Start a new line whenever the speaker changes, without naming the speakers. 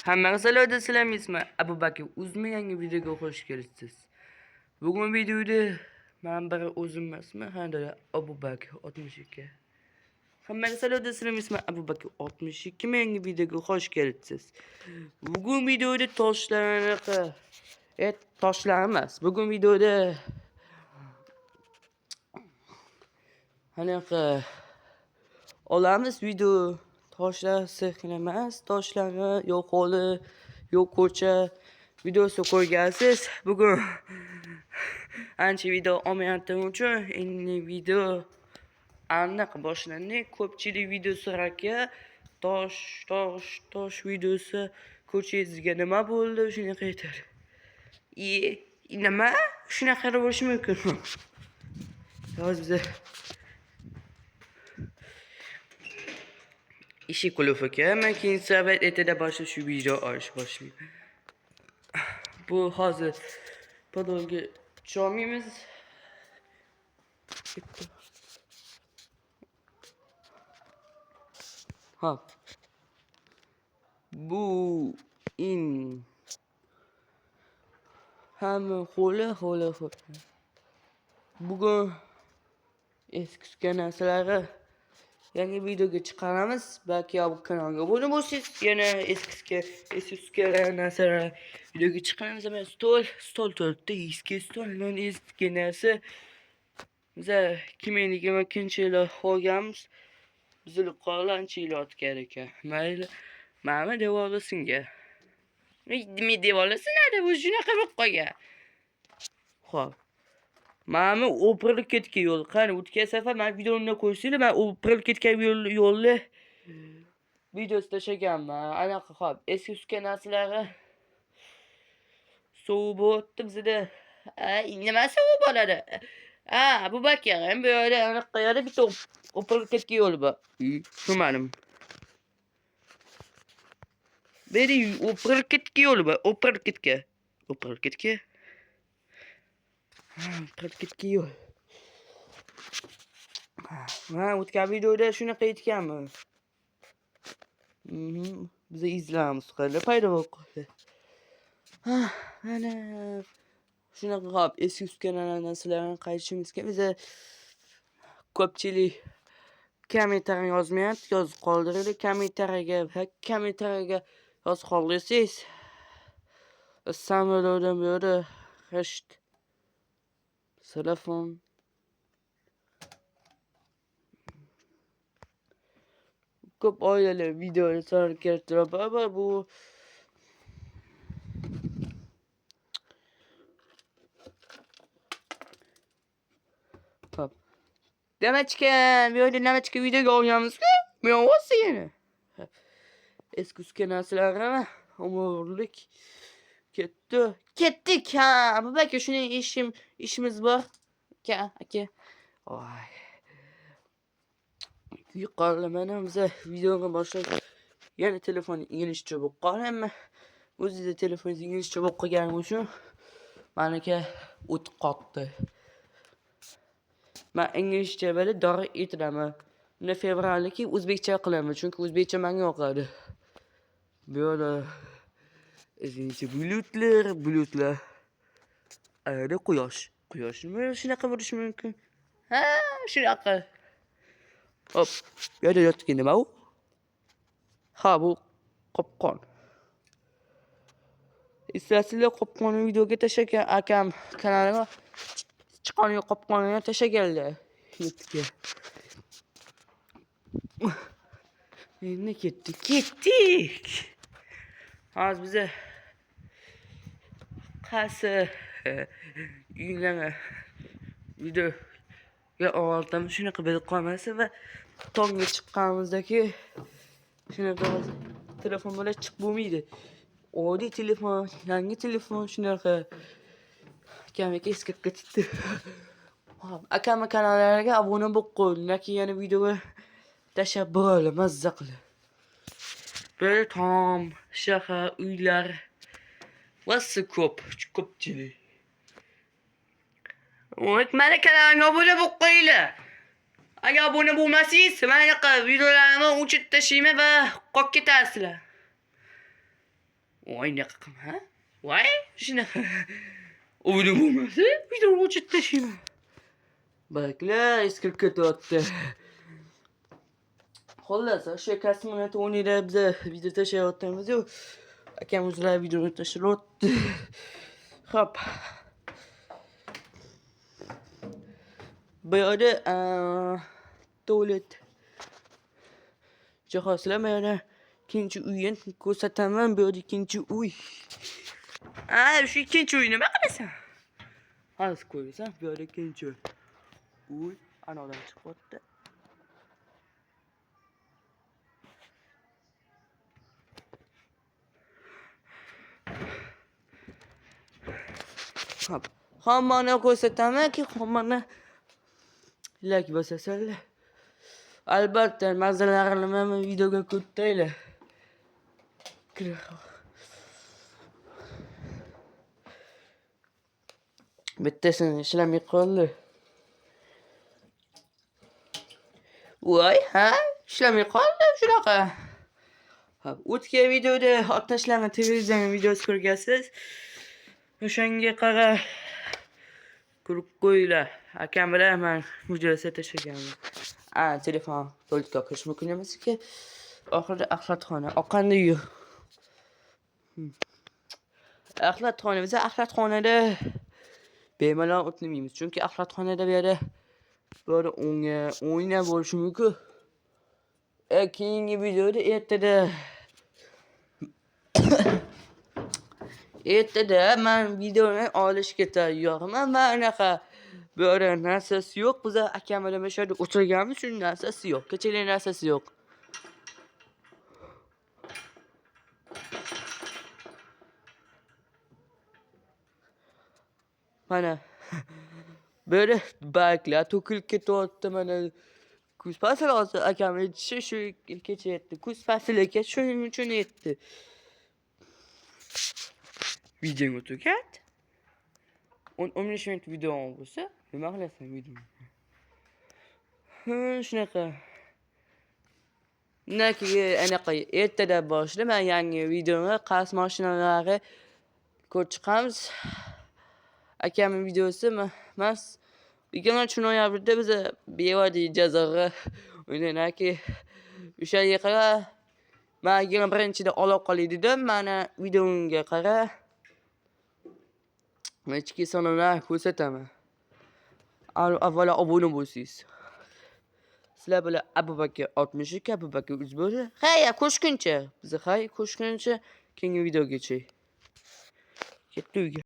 Hammaga salom sizlar. Abu Bakr uzma yangi videoga xush kelibsiz. Bugun videoda men bir o'zim emasman, handa Abu Bakr 62. Hammaga salom sizlar. Abu Bakr 62 yangi videoga xush kelibsiz. Bugun videoda toshlar emas. Bugun videoda qanaqa olamiz video toshlar sekin emas, toshlarni yo'q holi, yo'q ko'cha videosi qo'ygansiz. Bugun ancha video olmayotganim uchun endi video aniq boshlandi. Ko'pchilik video so'rarkan, tosh videosi ko'changizga nima bo'ldi? Shunaqa aytadi. Nima? Shunaqa bo'lishi mumkin. Hozir biz işi kılıfı ki hemen ki sabit etede başla şu video başlayayım. Bu hazır. Podolgi çamimiz. Ha. Bu in. Hemen hole. Bugün eski narsaları yangi videoga chiqaramiz. Balki bu kanalga obuna bo'lsangiz, yana eski narsalar videoga chiqaramiz. Mana stol turibdi, eski stol, eski narsa. Biza 2022-yili olganmiz. Buzilib qoldi, ancha yil o'tgan ekan. Mayli, mana devolasinga. Nima devolasin, nada bu shunaqa bo'lib qolgan. Xo'p. Mana o'pirilib ketgan yo'l. Qani o'tgan safar men videomni qo'ysanglar, men o'pirilib ketgan yo'lni videosi tashlaganman. Anaqa xo'p, eski narsalarni suv o'tdi bizda. Nima suv bo'ladi? Bu Bakr, ham bu yerda anaqa yerda bitta o'pirilib ketgan yo'l bor. Shu menim. Beri o'pirilib ketgan yo'l bor, o'pirilib ketgan yo'l. O'tgan videoda shunaqa aytganman. Biz izlamiz qildi, paydo bo'lib qoldi. Mana shunaqa qilib eski narsalarni qaytishimizga biza ko'pchilik kommentariy yozmayapti, yozib qoldiringlar. Kommentariyaga yozib qoldirsangiz samolyotdan beri g'isht telefon ko'p oilalar videolar keltirib bu hop. Demakkan, bu yerda nima videoga olganmiz-ku? Men o'zi yana. Eski narsalarni umrlik ketdik. Bu balki shuning ishimiz bor. Aka. Voy. Yuqorida mana biza videoni boshladik. Yana telefon inglizcha bo'lib qolganmi? O'zingizda telefoningiz inglizcha bo'lib qolgani uchun meniki o'tib qoldi. Men inglizcha bilib davom etiraman. Uni fevralniki o'zbekcha qilaman, chunki o'zbekcha menga yoqadi. Böyle ezinchi bulutlar. Ayda quyosh. Quyosh nima shunaqa bo'lishi mumkin? Shunaqa. Hop, bu yerda yotgan nima u? Bu qopqon. Istasizlar qopqonni videoga tashlagan akam kanaliga chiqqan qopqonni tashlaganlar. YouTube'ga. Endi ketdik. Hozir biza qaysi uylarga videoga oldim shunaqa bilib qolmasa va tongga chiqqanimizdagi shunaqa telefon bilan chiqib bo'lmaydi. Oddiy telefon, yangi telefon shunaqa kamiki eskib ketdi. Akam kanallariga obuna bo'lib qo'ying, yana videoga tashlab bo'ladi mazza qilib. Böyle tam shahar uylar vasi ko'pchilik. Mana kanalimga obuna bo'lib qo'yinglar. Agar obuna bo'lmasangiz, mana videolarimni o'chirib tashlayman va qolib ketasizlar. Voy unaqa qilma, ha? Voy, shunaqa. O'ydim bo'lmasa, videoni o'chirib tashlayman. Baklar, eskirib ketyapti. Xullas, o'sha kosmonavt o'yinida biz video tashlayotganmiz-yu. Akam o'zlari videoni tashlayapti. Xo'p. Bu yerda tualet jihozlar mana ikkinchi uyni ko'rsataman. Bu yerda ikkinchi uy. Shu ikkinchi uy nima qilasan? Hozir ko'rasan, bu yerda ikkinchi uy. Anodan chiqyapti. Hop. Hammani ko'rsatamanki, hammani like bosasizlar. Albatta, mazalarimni videoga ko'rtaylar. Bittasini ishlamay qoldi. Voy, ha? Ishlamay qoldi shunaqa. Hop, o'tgan videoda olib tashlangan televizion videosi ko'rgansiz. O'shanga qara ko'rib qo'yinglar. Akam bilan men videosi tashlaganman. Telefon to'ltga qo'yish mumkin emas-ki. Oxirida axlatxona. Oqqanday yo'q. Axlatxona biza axlatxonada bemalol o'tmaymiz. Chunki axlatxonada bu yerda böyle o'yna bo'lishi mumkin. Keyingi videoda ertada men videoni olishga tayyorman. Men unaqa böyle narsasi yo'q. Biz akam bilan o'sha yerda o'tirganmiz, shu narsasi yo'q. Kechalar narsasi yo'q. Mana böyle barglar to'kilib ketyapti mana. Kuz fasli hozir akam aytishi shu kecha yetdi. Kuz fasliga shuning uchun yetdi. Videoga tugat. 15 minut video bo'lsa, nima qilasan video? Shunaqa. Anaqa ertada boshlab men yangi videoni qaz mashinalari ko'rib chiqamiz. Akamning videosi mas 20-noyabrda biz bevodiy jazoga o'ynanaki o'sha yerga men 21-da olib qolay dedim. Mana videomga qara. Men ichki sonini ko'rsataman. Avvalo obuna bo'lsangiz. Sizlar bilan Abubakar 62, Abubakar Uzbori. Hay, ko'rishguncha. Biz hay ko'rishguncha keyingi videogacha. Ketdi uyga.